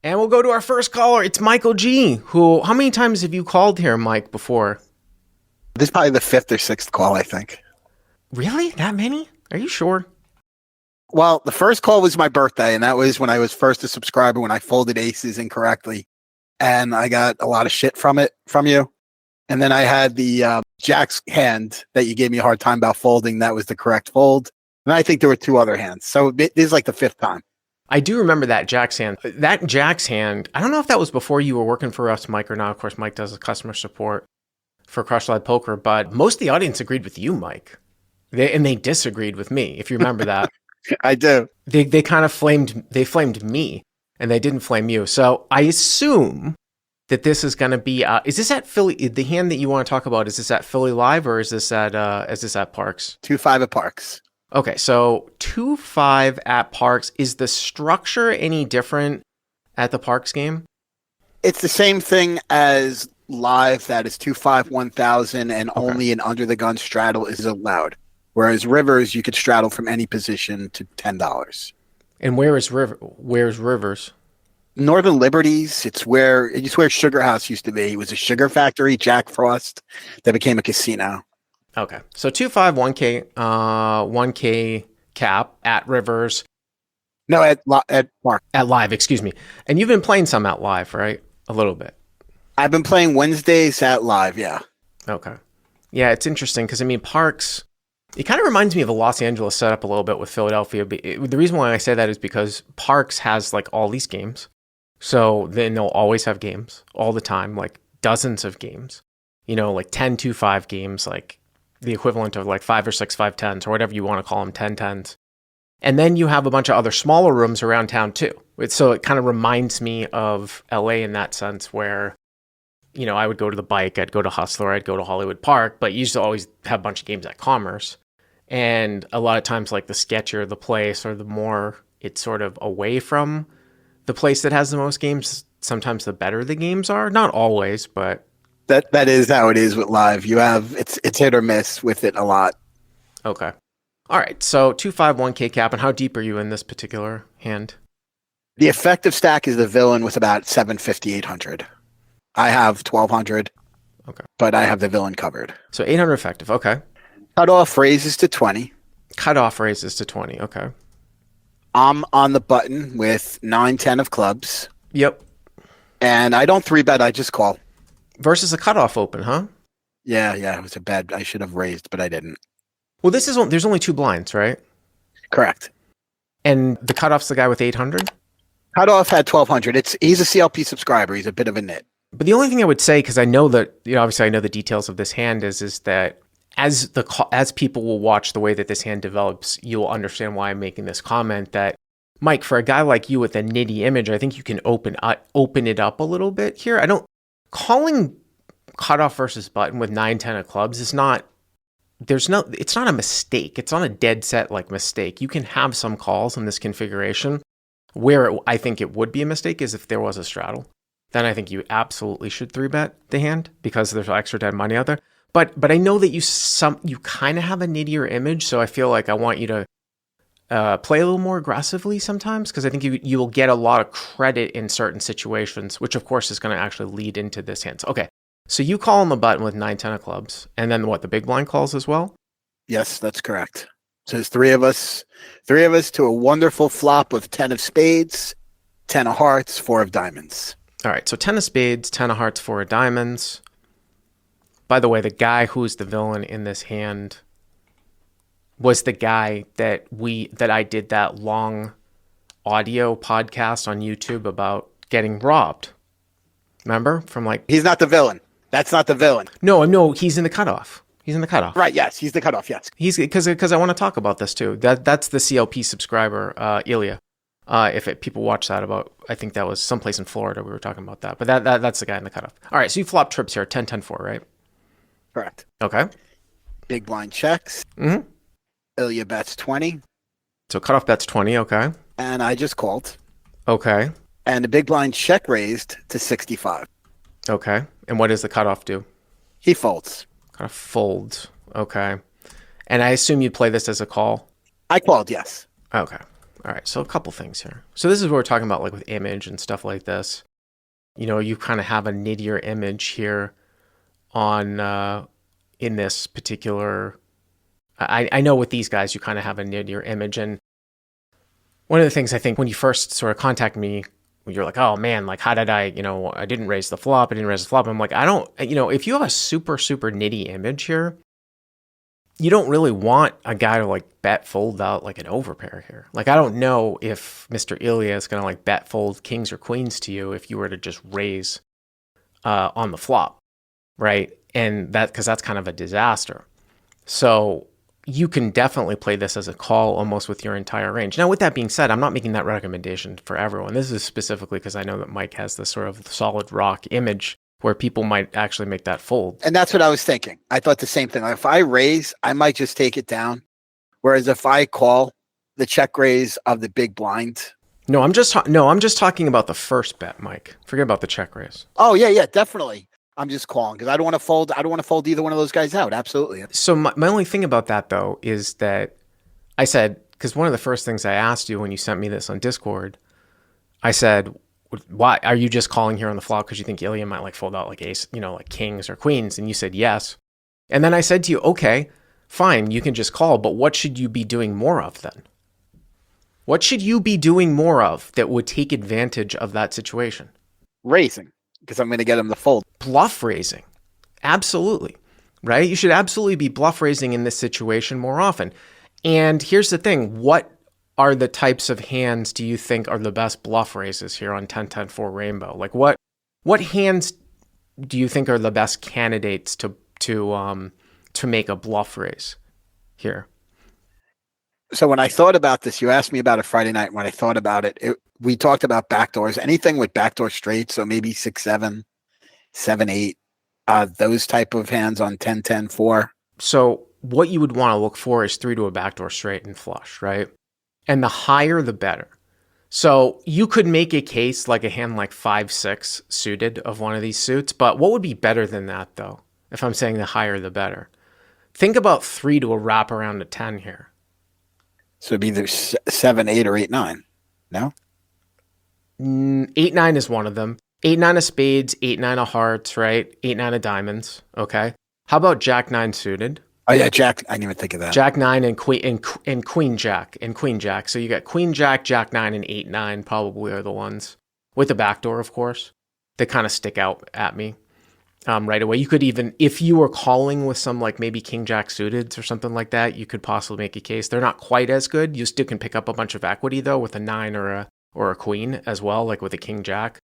And we'll go to our first caller. It's Michael G. How many times have you called here, Mike, before? This is probably the fifth or sixth call, I think. Really? That many? Are you sure? Well, the first call was my birthday, and that was when I was first a subscriber when I folded aces incorrectly. And I got a lot of shit from you. And then I had the Jack's hand that you gave me a hard time about folding. That was the correct fold. And I think there were two other hands. So this is like the fifth time. I do remember that Jack's hand. That Jack's hand, I don't know if that was before you were working for us, Mike, or not. Of course, Mike does the customer support for Crush Live Poker, but most of the audience agreed with you, Mike. They disagreed with me, if you remember that. I do. They kind of flamed me, and they didn't flame you. So I assume that this is going to be, is this at Philly, the hand that you want to talk about, is this at Philly Live, or is this at Parks? 2-5 at Parks. Okay, so 2-5 at Parks. Is the structure any different at the Parks game? It's the same thing as Live, that is 2-5 1,000, and okay. Only an under the gun straddle is allowed. Whereas Rivers, you could straddle from any position to $10. And where's Rivers? Northern Liberties. It's where Sugar House used to be. It was a sugar factory, Jack Frost, that became a casino. Okay. So 2-5 1K cap at Rivers. No, at Park. At Live, excuse me. And you've been playing some at Live, right? A little bit. I've been playing Wednesdays at Live, yeah. Okay. Yeah, it's interesting because, I mean, Parks, it kind of reminds me of a Los Angeles setup a little bit with Philadelphia. The reason why I say that is because Parks has like all these games. So then they'll always have games all the time, like dozens of games, like 10-2-5 games, like the equivalent of like 5 or 6 5-10s or whatever you want to call them, 10-10s. And then you have a bunch of other smaller rooms around town too. So it kind of reminds me of LA in that sense where, I would go to the Bike, I'd go to Hustler, I'd go to Hollywood Park, but you used to always have a bunch of games at Commerce. And a lot of times, like the sketchier the place or the more it's sort of away from the place that has the most games, sometimes the better the games are. Not always, but that is how it is with Live. You have it's hit or miss with it a lot. Okay. All right. So 2-5 1K cap, and how deep are you in this particular hand? The effective stack is the villain with about 750, 800. I have 1,200. Okay. But I have the villain covered. So 800 effective. Okay. Cutoff raises to 20. Cutoff raises to 20. Okay. I'm on the button with 9-10 of clubs. Yep. And I don't 3-bet, I just call. Versus a cutoff open, huh? Yeah, it was a bad, I should have raised, but I didn't. Well, there's only 2 blinds, right? Correct. And the cutoff's the guy with 800? Cutoff had 1,200. He's a CLP subscriber. He's a bit of a nit. But the only thing I would say, because I know that, obviously I know the details of this hand is that as people will watch the way that this hand develops, you'll understand why I'm making this comment that, Mike, for a guy like you with a nitty image, I think you can open it up a little bit here. Calling cutoff versus button with 9-10 of clubs is not, it's not a mistake. It's not a dead set like mistake. You can have some calls in this configuration. Where I think it would be a mistake is if there was a straddle. Then I think you absolutely should 3-bet the hand because there's extra dead money out there. But I know that you kind of have a nittier image, so I feel like I want you to play a little more aggressively sometimes because I think you will get a lot of credit in certain situations, which of course is going to actually lead into this hand. So, okay, so you call on the button with 9-10 of clubs, and then what? The big blind calls as well? Yes, that's correct. So there's three of us to a wonderful flop of 10 of spades, 10 of hearts, 4 of diamonds. All right, so 10 of spades, 10 of hearts, 4 of diamonds. By the way, the guy who's the villain in this hand was the guy that I did that long audio podcast on YouTube about getting robbed. Remember? He's not the villain. That's not the villain. No, he's in the cutoff. He's in the cutoff. Right, yes, he's the cutoff, yes. He's because I want to talk about this too. That's the CLP subscriber, Ilya. People watch that about, I think that was someplace in Florida we were talking about that. But that's the guy in the cutoff. All right, so you flop trips here, 10-10-4, right? Correct. Okay. Big blind checks. Mm-hmm. Ilya bets 20. So cutoff bets 20, okay. And I just called. Okay. And the big blind check raised to 65. Okay. And what does the cutoff do? He folds. Cutoff folds. Okay. And I assume you play this as a call? I called, yes. Okay. All right, so a couple things here. So this is what we're talking about, like with image and stuff like this. You kind of have a nittier image here on in this particular. I know with these guys, you kind of have a nittier image, and one of the things I think when you first sort of contact me, you're like, oh man, like how did I didn't raise the flop, I didn't raise the flop. I'm like, I don't, if you have a super nitty image here, you don't really want a guy to like bet fold out like an overpair here. Like, I don't know if Mr. Ilya is going to like bet fold kings or queens to you if you were to just raise on the flop, right? And because that's kind of a disaster. So you can definitely play this as a call almost with your entire range. Now, with that being said, I'm not making that recommendation for everyone. This is specifically because I know that Mike has this sort of solid rock image where people might actually make that fold. And that's what I was thinking. I thought the same thing. Like if I raise, I might just take it down. Whereas if I call the check raise of the big blind. No, I'm just talking about the first bet, Mike. Forget about the check raise. Oh, yeah, definitely. I'm just calling because I don't want to fold. I don't want to fold either one of those guys out. Absolutely. So my only thing about that, though, is that I said, because one of the first things I asked you when you sent me this on Discord, I said, why are you just calling here on the flop because you think Ilya might like fold out like ace, like kings or queens? And you said yes. And then I said to you, okay, fine, you can just call, but what should you be doing more of then? What should you be doing more of that would take advantage of that situation? Raising, because I'm going to get him to fold. Bluff raising. Absolutely. Right? You should absolutely be bluff raising in this situation more often. And here's the thing. What are the types of hands do you think are the best bluff raises here on 10-10-4 rainbow? Like what hands do you think are the best candidates to make a bluff raise here? So when I thought about this, you asked me about it Friday night. When I thought about it, we talked about backdoors, anything with backdoor straight. So maybe 6-7, 7-8, those type of hands on 10-10-4. So what you would want to look for is 3 to a backdoor straight and flush, right? And the higher, the better. So you could make a case like a hand like 5-6 suited of one of these suits, but what would be better than that, though? If I'm saying the higher, the better. Think about 3 to a wraparound to 10 here. So it'd be either 7-8 or 8-9. No? 8-9 is one of them. 8-9 of spades, 8-9 of hearts, right? 8-9 of diamonds. Okay. How about Jack-9 suited? Oh yeah, Jack. I didn't even think of that. Jack-9 and Queen Jack. So you got Queen Jack, Jack-9, and 8-9 probably are the ones with the backdoor, of course. They kind of stick out at me right away. You could even, if you were calling with some like maybe King Jack suited or something like that, you could possibly make a case. They're not quite as good. You still can pick up a bunch of equity though with a 9 or a queen as well, like with a King Jack.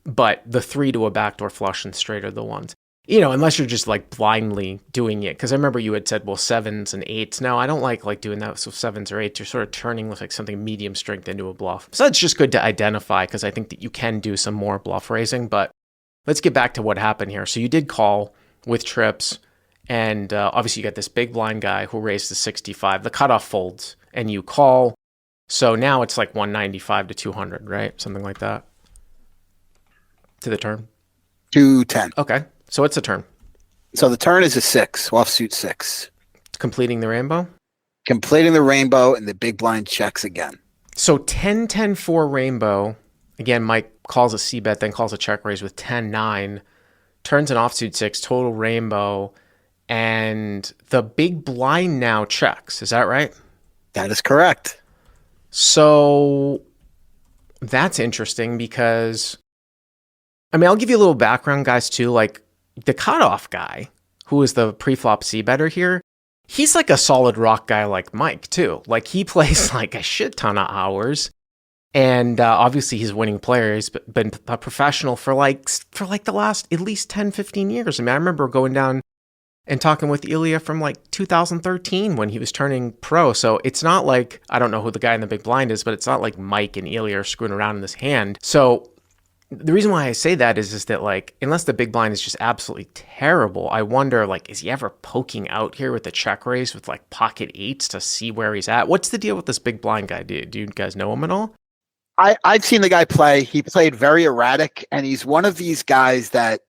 But the 3 to a backdoor flush and straight are the ones. Unless you're just like blindly doing it. Because I remember you had said, well, 7s and 8s. No, I don't like doing that with 7s or 8s. You're sort of turning with like something medium strength into a bluff. So that's just good to identify because I think that you can do some more bluff raising. But let's get back to what happened here. So you did call with trips. And obviously you got this big blind guy who raised to 65. The cutoff folds and you call. So now it's like 195 to 200, right? Something like that. To the turn? 2-10. Okay. So what's the turn? So the turn is a 6, offsuit 6. Completing the rainbow? Completing the rainbow, and the big blind checks again. So 10-10-4 rainbow. Again, Mike calls a c-bet, then calls a check raise with 10-9. Turns an offsuit 6, total rainbow. And the big blind now checks. Is that right? That is correct. So that's interesting because, I'll give you a little background, guys, too. Like, the cutoff guy, who is the pre-flop c-better here, he's like a solid rock guy like Mike, too. Like, he plays like a shit ton of hours. And obviously, he's a winning player. He's been a professional for like the last at least 10, 15 years. I remember going down and talking with Ilya from like 2013 when he was turning pro. So it's not like, I don't know who the guy in the big blind is, but it's not like Mike and Ilya are screwing around in this hand. So the reason why I say that is that, like, unless the big blind is just absolutely terrible, I wonder, like, is he ever poking out here with the check raise with, like, pocket 8s to see where he's at? What's the deal with this big blind guy? Do you guys know him at all? I've seen the guy play. He played very erratic, and he's one of these guys that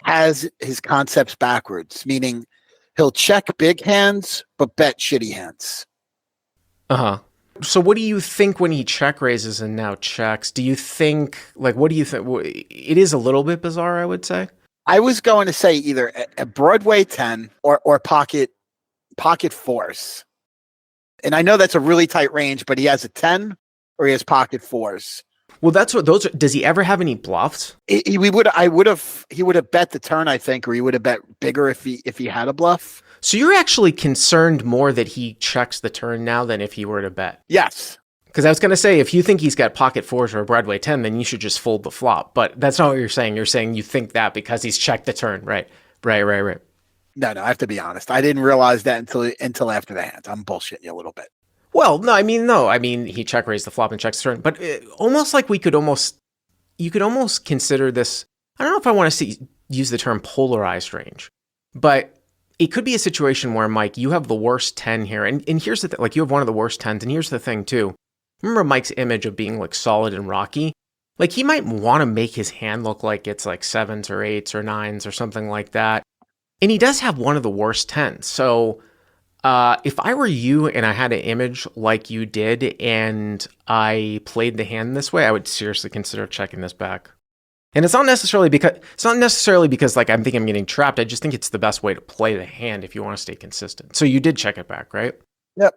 has his concepts backwards, meaning he'll check big hands, but bet shitty hands. Uh-huh. So what do you think when he check raises and now checks? Do you think, like, what do you think? It is a little bit bizarre, I would say. I was going to say either a Broadway 10 or pocket fours. And I know that's a really tight range, but he has a 10 or he has pocket fours. Well, that's what those are. Does he ever have any bluffs? He would have bet the turn, I think, or he would have bet bigger if he had a bluff. So you're actually concerned more that he checks the turn now than if he were to bet. Yes. Because I was going to say, if you think he's got pocket fours or a Broadway 10, then you should just fold the flop. But that's not what you're saying. You're saying you think that because he's checked the turn. Right. No, I have to be honest. I didn't realize that until after the hand. I'm bullshitting you a little bit. Well, no. I mean, he check raised the flop and checks the turn. But almost like you could almost consider this. I don't know if I want to use the term polarized range, but it could be a situation where, Mike, you have the worst 10 here. And here's the thing, like you have one of the worst 10s. And here's the thing too. Remember Mike's image of being like solid and rocky? Like he might want to make his hand look like it's like 7s or 8s or 9s or something like that. And he does have one of the worst 10s. So if I were you and I had an image like you did and I played the hand this way, I would seriously consider checking this back. And it's not necessarily because like I'm thinking I'm getting trapped. I just think it's the best way to play the hand if you want to stay consistent. So you did check it back, right? Yep.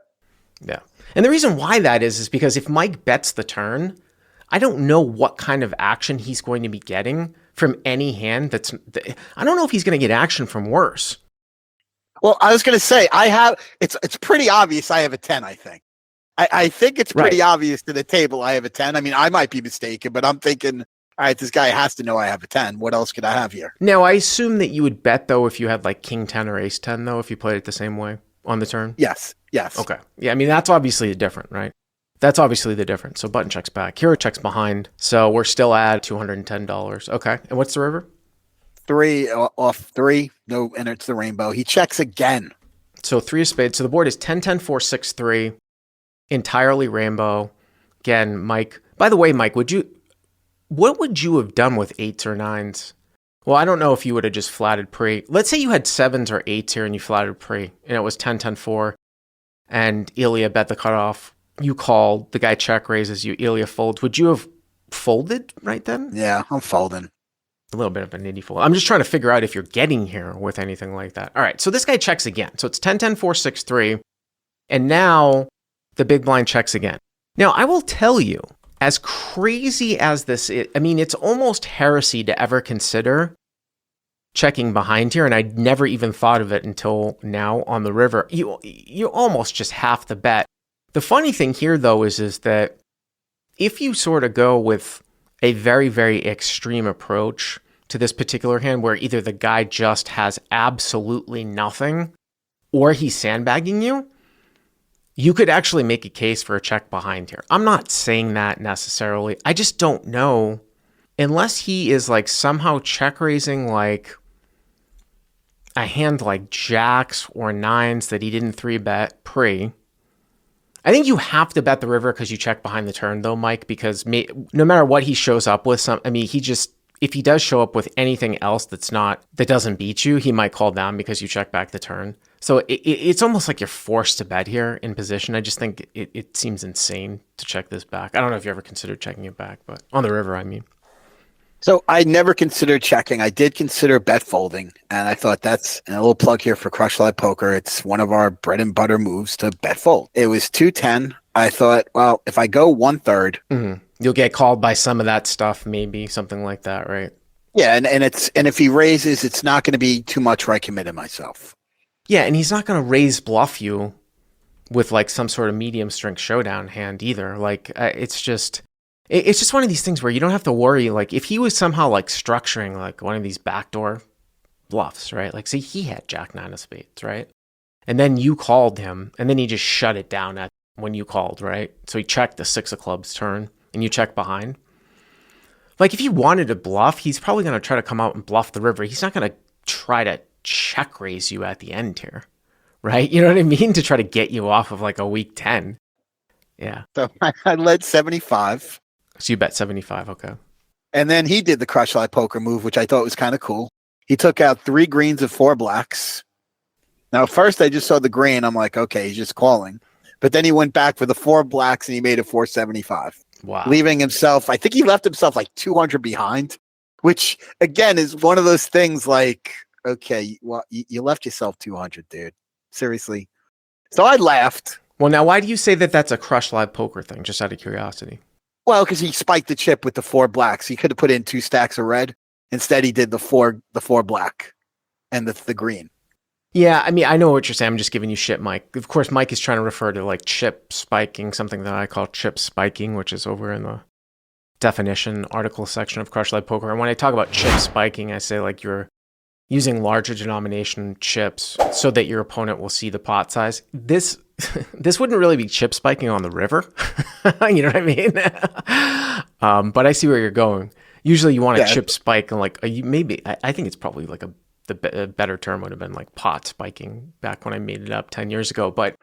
Yeah. And the reason why that is because if Mike bets the turn, I don't know what kind of action he's going to be getting from any hand I don't know if he's going to get action from worse. Well, I was going to say it's pretty obvious I have a 10, I think. I think it's pretty obvious to the table I have a 10. I mean, I might be mistaken, but I'm thinking, all right, this guy has to know I have a 10. What else could I have here? Now, I assume that you would bet, though, if you had like King 10 or Ace 10, though, if you played it the same way on the turn? Yes. Okay. Yeah, I mean, that's obviously different, right? That's obviously the difference. So button checks back. Hero checks behind. So we're still at $210. Okay. And what's the river? 3 off 3. No, and it's the rainbow. He checks again. So 3 of spades. So the board is 10, 10, 4, 6, 3. Entirely rainbow. Again, Mike. By the way, Mike, what would you have done with 8s or 9s? Well, I don't know if you would have just flatted pre. Let's say you had 7s or 8s here and you flatted pre, and it was 10, 10, 4, and Ilya bet the cutoff. You called, the guy check raises you, Ilya folds. Would you have folded right then? Yeah, I'm folding. A little bit of a nitty fold. I'm just trying to figure out if you're getting here with anything like that. All right, so this guy checks again. So it's 10, 10, 4, 6, 3, and now the big blind checks again. Now, I will tell you, as crazy as this is, I mean, it's almost heresy to ever consider checking behind here, and I'd never even thought of it until now on the river. You almost just have to bet. The funny thing here, though, is that if you sort of go with a very, very extreme approach to this particular hand, where either the guy just has absolutely nothing or he's sandbagging you, you could actually make a case for a check behind here. I'm not saying that necessarily. I just don't know. Unless he is like somehow check raising like a hand like jacks or 9s that he didn't 3-bet pre. I think you have to bet the river because you check behind the turn, though, Mike, because no matter what he shows up with, if he does show up with anything else that doesn't beat you, he might call down because you check back the turn. So it's almost like you're forced to bet here in position. I just think it seems insane to check this back. I don't know if you ever considered checking it back, but on the river, I mean. So I never considered checking. I did consider bet folding, and I thought that's a little plug here for Crush Live Poker. It's one of our bread and butter moves to bet fold. It was 210. I thought, well, if I go 1/3, you'll get called by some of that stuff, maybe something like that, right? Yeah, and if he raises, it's not going to be too much where I committed myself. Yeah, and he's not going to raise bluff you with like some sort of medium strength showdown hand either. Like it's just one of these things where you don't have to worry. Like if he was somehow like structuring like one of these backdoor bluffs, right? Like say he had Jack 9 of spades, right? And then you called him and then he just shut it down at when you called, right? So he checked the 6 of clubs turn and you check behind. Like if he wanted to bluff, he's probably going to try to come out and bluff the river. He's not going to try to check raise you at the end here, right? You know what I mean? To try to get you off of like a weak 10. Yeah. So I led 75. So you bet 75, okay. And then he did the Crush Live Poker move, which I thought was kind of cool. He took out 3 greens of 4 blacks. Now, first I just saw the green. I'm like, okay, he's just calling. But then he went back for the 4 blacks and he made it 475. Wow. Leaving himself, I think he left himself like 200 behind, which again is one of those things like, okay, well, you left yourself 200, dude. Seriously. So I laughed. Well, now, why do you say that that's a Crush Live Poker thing, just out of curiosity? Well, because he spiked the chip with the 4 blacks. He could have put in 2 stacks of red. Instead, he did the four black and the green. Yeah, I mean, I know what you're saying. I'm just giving you shit, Mike. Of course, Mike is trying to refer to like chip spiking, something that I call chip spiking, which is over in the definition article section of Crush Live Poker. And when I talk about chip spiking, I say like you're using larger denomination chips so that your opponent will see the pot size. This wouldn't really be chip spiking on the river. You know what I mean? But I see where you're going. Usually you want to chip spike and like maybe I think it's probably like the better term would have been like pot spiking back when I made it up 10 years ago. But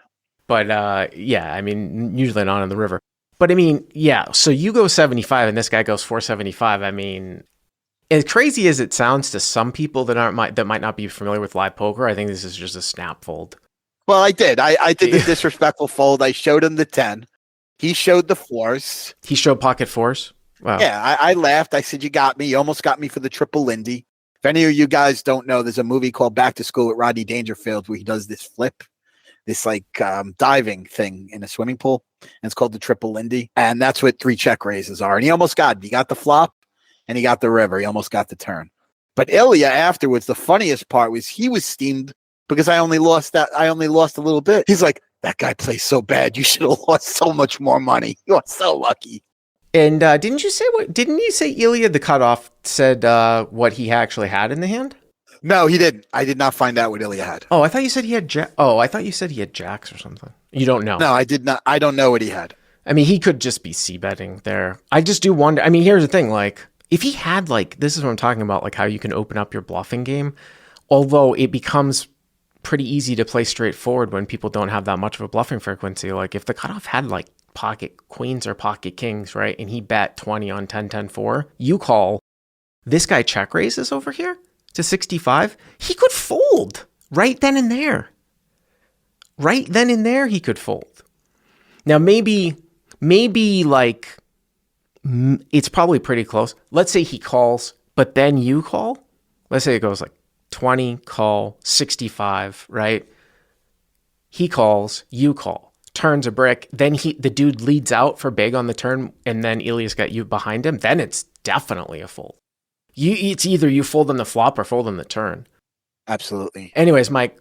yeah, I mean, usually not on the river. But I mean, yeah, so you go 75 and this guy goes 475. I mean, as crazy as it sounds to some people that might not be familiar with live poker, I think this is just a snap fold. Well, I did. I did the disrespectful fold. I showed him the 10. He showed the 4s. He showed pocket 4s? Wow. Yeah, I laughed. I said, you got me. You almost got me for the triple Lindy. If any of you guys don't know, there's a movie called Back to School with Rodney Dangerfield where he does this flip, this like diving thing in a swimming pool. And it's called the triple Lindy. And that's what 3 check raises are. And he almost got it. He got the flop and he got the river. He almost got the turn. But Ilya afterwards, the funniest part was he was steamed because I only lost a little bit. He's like, that guy plays so bad. You should have lost so much more money. You are so lucky. And didn't you say Ilya the cutoff said what he actually had in the hand? No, he didn't. I did not find out what Ilya had. Oh, I thought you said he had I thought you said he had jacks or something. You don't know. No, I did not. I don't know what he had. I mean, he could just be c-betting there. I just do wonder. I mean, here's the thing. Like, if he had this is what I'm talking about, like how you can open up your bluffing game, although it becomes pretty easy to play straightforward when people don't have that much of a bluffing frequency. Like if the cutoff had like pocket queens or pocket kings, right? And he bet 20 on 10, 10, 4, you call, this guy check raises over here to 65. He could fold right then and there. Right then and there, he could fold. Now, maybe like it's probably pretty close. Let's say he calls, but then you call. Let's say it goes like 20, call, 65, right? He calls, you call, turns a brick. Then the dude leads out for big on the turn, and then Ilya's got you behind him. Then it's definitely a fold. It's either you fold on the flop or fold on the turn. Absolutely. Anyways, Mike,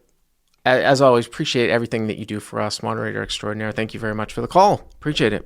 as always, appreciate everything that you do for us, moderator extraordinaire. Thank you very much for the call. Appreciate it.